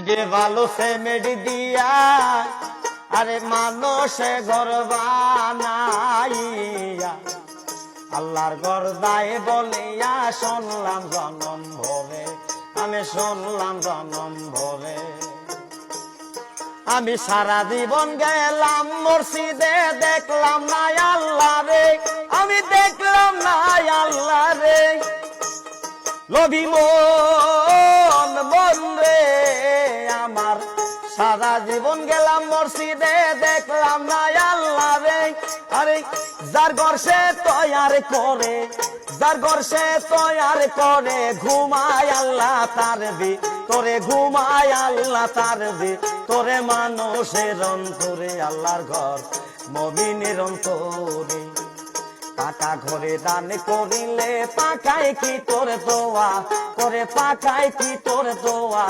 যে ভালো সে মেডি দিয়া আরে মানুষে ঘর বানাইয়া আল্লাহর ঘর দায় বলিয়া শুনলাম জনম ভরে, আমি শুনলাম জনম ভরে। আমি সারা জীবন গেলাম মসজিদে, দেখলাম না আল্লাহ রে, আমি দেখলাম না আল্লাহ রে। লোভী মন বলরে আমার, সারা জীবন গেলাম মসজিদে, দেখলাম না আল্লাহ রে। আরে যার ঘর সে তৈয়ার করে, যার ঘর সে তৈয়ার করে, ঘুমায় আল্লাহ তার তোরে, ঘুমায় আল্লাহ তার তোরে। মানুষের অন্তরে আল্লাহর ঘর মুমিনের অন্তরে। পাকা ঘরে দান করিলে পাকায় কি তোর দোয়া করে, পাকায় কি তোর দোয়া